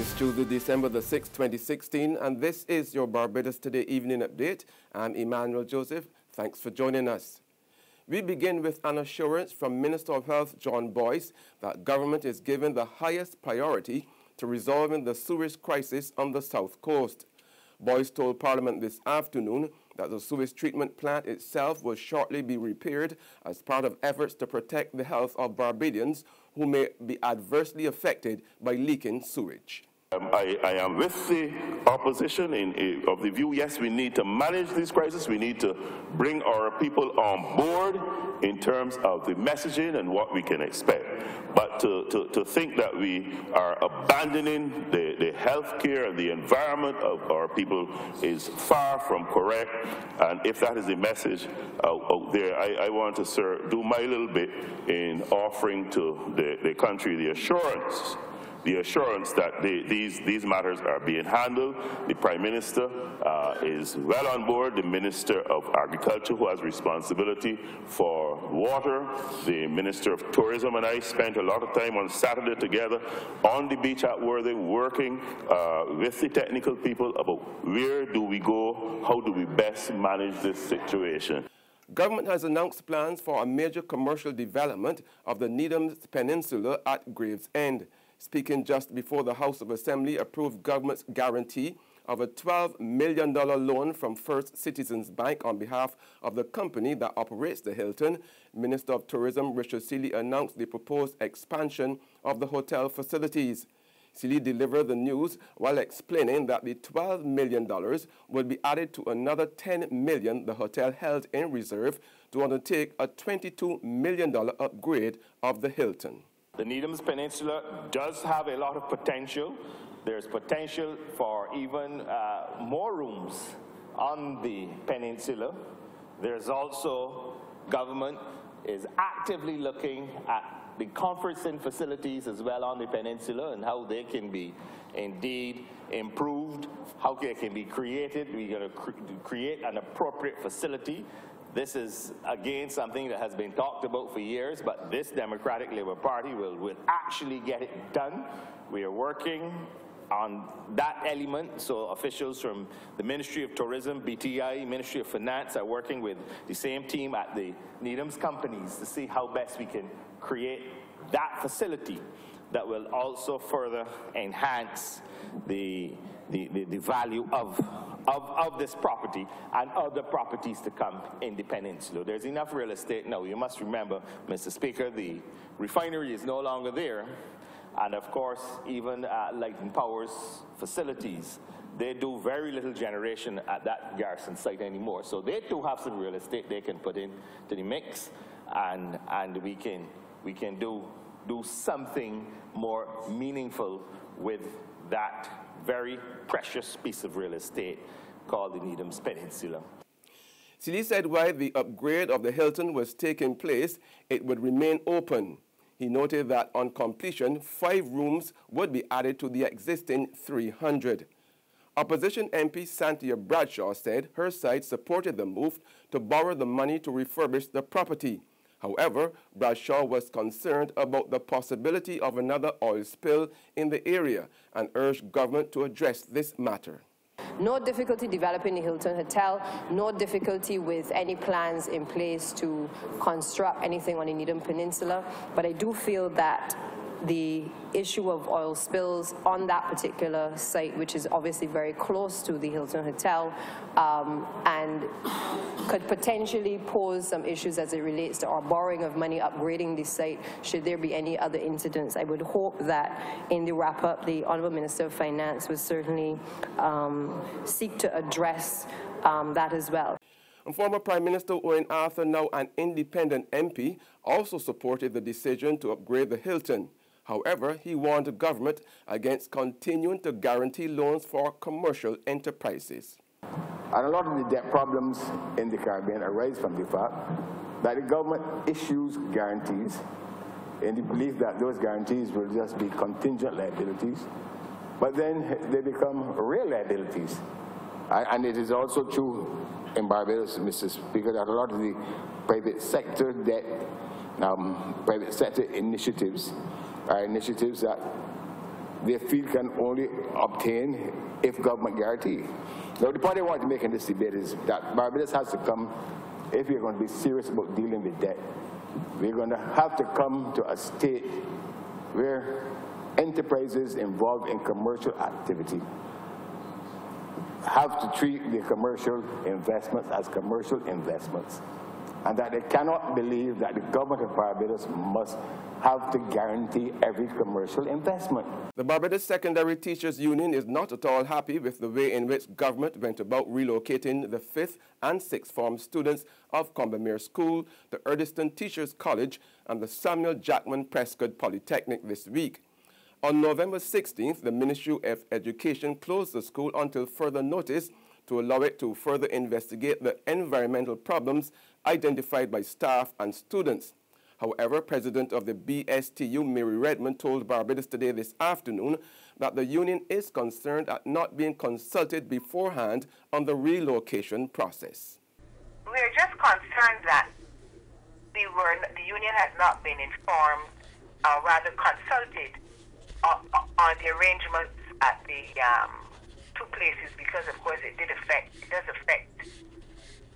It's Tuesday, December the 6th, 2016, and this is your Barbados Today evening update. I'm Emmanuel Joseph. Thanks for joining us. We begin with an assurance from Minister of Health John Boyce that government is given the highest priority to resolving the sewage crisis on the south coast. Boyce told Parliament this afternoon that the sewage treatment plant itself will shortly be repaired as part of efforts to protect the health of Barbadians who may be adversely affected by leaking sewage. I am with the opposition of the view, yes, we need to manage this crisis. We need to bring our people on board in terms of the messaging and what we can expect. But to think that we are abandoning the health care and the environment of our people is far from correct. And if that is the message out there, I want to do my little bit in offering to the country the assurance that these matters are being handled. The Prime Minister is well on board. The Minister of Agriculture, who has responsibility for water, the Minister of Tourism, and I spent a lot of time on Saturday together on the beach at Worthy working with the technical people about where do we go, how do we best manage this situation. Government has announced plans for a major commercial development of the Needham Peninsula at Gravesend. Speaking just before the House of Assembly approved government's guarantee of a $12 million loan from First Citizens Bank on behalf of the company that operates the Hilton, Minister of Tourism Richard Seeley announced the proposed expansion of the hotel facilities. Seeley delivered the news while explaining that the $12 million will be added to another $10 million the hotel held in reserve to undertake a $22 million upgrade of the Hilton. The Needham's Peninsula does have a lot of potential. There's potential for even more rooms on the peninsula. There's also, government is actively looking at the conferencing facilities as well on the peninsula and how they can be indeed improved, how they can be created. We're going to create an appropriate facility. This is, again, something that has been talked about for years, but this Democratic Labour Party will actually get it done. We are working on that element, so officials from the Ministry of Tourism, BTI, Ministry of Finance are working with the same team at the Needham's companies to see how best we can create that facility that will also further enhance the value of this property and other properties to come in the peninsula. There's enough real estate now. You must remember, Mr. Speaker, the refinery is no longer there. And of course, even Light and Power's facilities, they do very little generation at that garrison site anymore. So they too have some real estate they can put into the mix, and we can do something more meaningful with that very precious piece of real estate called the Needham's Peninsula. Seeley said while the upgrade of the Hilton was taking place, it would remain open. He noted that on completion, 5 rooms would be added to the existing 300. Opposition MP Cynthia Bradshaw said her side supported the move to borrow the money to refurbish the property. However, Bradshaw was concerned about the possibility of another oil spill in the area and urged government to address this matter. No difficulty developing the Hilton Hotel, no difficulty with any plans in place to construct anything on the Needham Peninsula, but I do feel that the issue of oil spills on that particular site, which is obviously very close to the Hilton Hotel, and could potentially pose some issues as it relates to our borrowing of money, upgrading the site, should there be any other incidents. I would hope that in the wrap-up, the Honourable Minister of Finance would certainly seek to address that as well. And former Prime Minister Owen Arthur, now an independent MP, also supported the decision to upgrade the Hilton. However, he warned the government against continuing to guarantee loans for commercial enterprises. And a lot of the debt problems in the Caribbean arise from the fact that the government issues guarantees in the belief that those guarantees will just be contingent liabilities, but then they become real liabilities. And it is also true in Barbados, Mr. Speaker, that a lot of the private sector debt, private sector initiatives are initiatives that they feel can only obtain if government guarantee. Now, the point I want to make in this debate is that Barbados has to come, if we're going to be serious about dealing with debt, we're going to have to come to a state where enterprises involved in commercial activity have to treat the commercial investments as commercial investments, and that they cannot believe that the government of Barbados must have to guarantee every commercial investment. The Barbados Secondary Teachers Union is not at all happy with the way in which government went about relocating the 5th and 6th form students of Combermere School, the Erdiston Teachers College, and the Samuel Jackman Prescott Polytechnic this week. On November 16th, the Ministry of Education closed the school until further notice to allow it to further investigate the environmental problems identified by staff and students. However, President of the BSTU, Mary Redmond, told Barbados Today this afternoon that the union is concerned at not being consulted beforehand on the relocation process. We're just concerned that the union has not been informed, or rather consulted, on the arrangements at the two places, because of course it does affect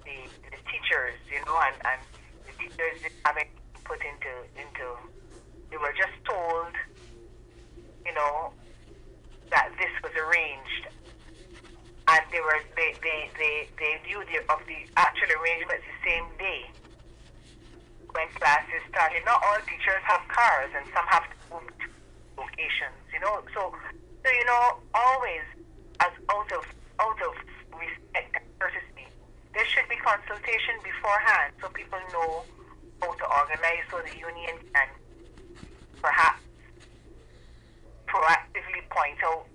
the teachers, you know, and the teachers didn't have it put into they were just told, you know, that this was arranged, and they knew of the actual arrangements the same day when classes started. Not all teachers have cars, and some have to move to locations, you know. So you know, always, as out of respect and courtesy, there should be consultation beforehand so people know how to organize, so the union can perhaps proactively point out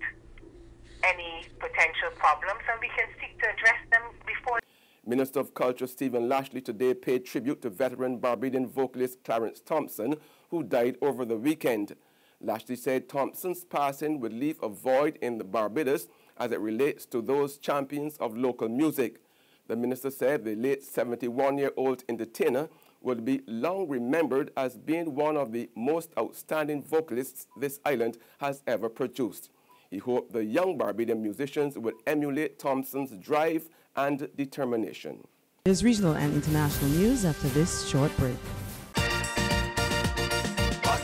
any potential problems, and we can seek to address them before. Minister of Culture Stephen Lashley today paid tribute to veteran Barbadian vocalist Clarence Thompson, who died over the weekend. Lashley said Thompson's passing would leave a void in the Barbados as it relates to those champions of local music. The minister said the late 71-year-old entertainer would be long remembered as being one of the most outstanding vocalists this island has ever produced. He hoped the young Barbadian musicians would emulate Thompson's drive and determination. There's regional and international news after this short break.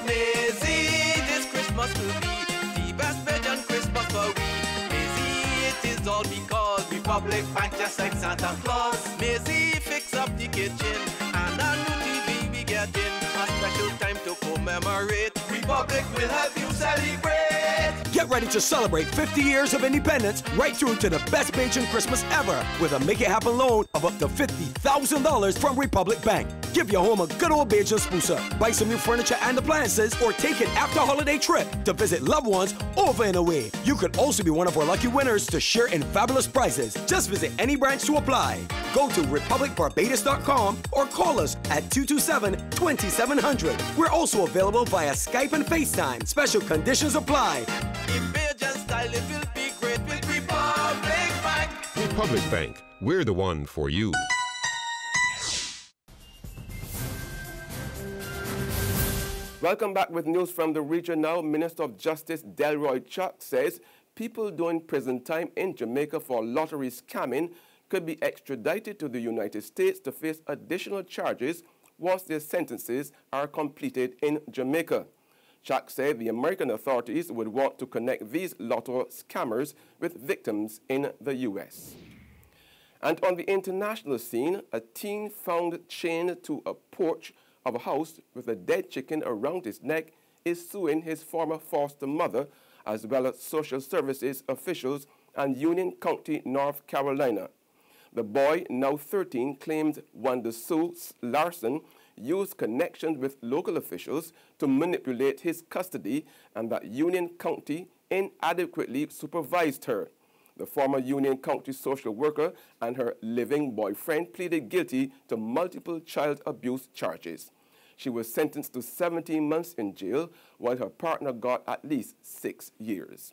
This Christmas will be the best Belgian Christmas for we. Maisie, it is all because Republic Bank just like Santa Claus. Maisie fix up the kitchen and a new TV we get in. A special time to commemorate. Republic will help you celebrate. Get ready to celebrate 50 years of independence right through to the best Bajan Christmas ever with a Make It Happen loan of up to $50,000 from Republic Bank. Give your home a good old Bajan spooser, buy some new furniture and appliances, or take an after-holiday trip to visit loved ones over and away. You could also be one of our lucky winners to share in fabulous prizes. Just visit any branch to apply. Go to republicbarbados.com or call us at 227-2700. We're also available via Skype and FaceTime. Special conditions apply. In Bajan style, it will be great with Republic Bank. Republic Bank, we're the one for you. Welcome back with news from the region now. Minister of Justice Delroy Chuck says people doing prison time in Jamaica for lottery scamming could be extradited to the United States to face additional charges once their sentences are completed in Jamaica. Chuck said the American authorities would want to connect these lotto scammers with victims in the U.S. And on the international scene, a teen found chained to a porch of a house with a dead chicken around his neck is suing his former foster mother, as well as social services officials and Union County, North Carolina. The boy, now 13, claimed Wanda Sue Larson used connections with local officials to manipulate his custody and that Union County inadequately supervised her. The former Union County social worker and her living boyfriend pleaded guilty to multiple child abuse charges. She was sentenced to 17 months in jail, while her partner got at least 6 years.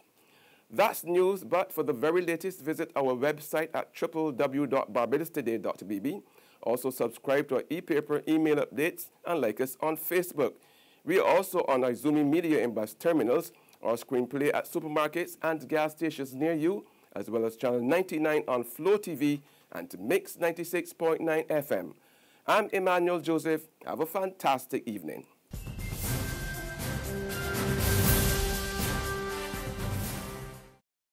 That's news, but for the very latest, visit our website at www.barbadostoday.bb. Also subscribe to our e-paper email updates and like us on Facebook. We are also on our Izumi Media in bus terminals or screenplay at supermarkets and gas stations near you, as well as Channel 99 on Flow TV and to Mix 96.9 FM. I'm Emmanuel Joseph. Have a fantastic evening.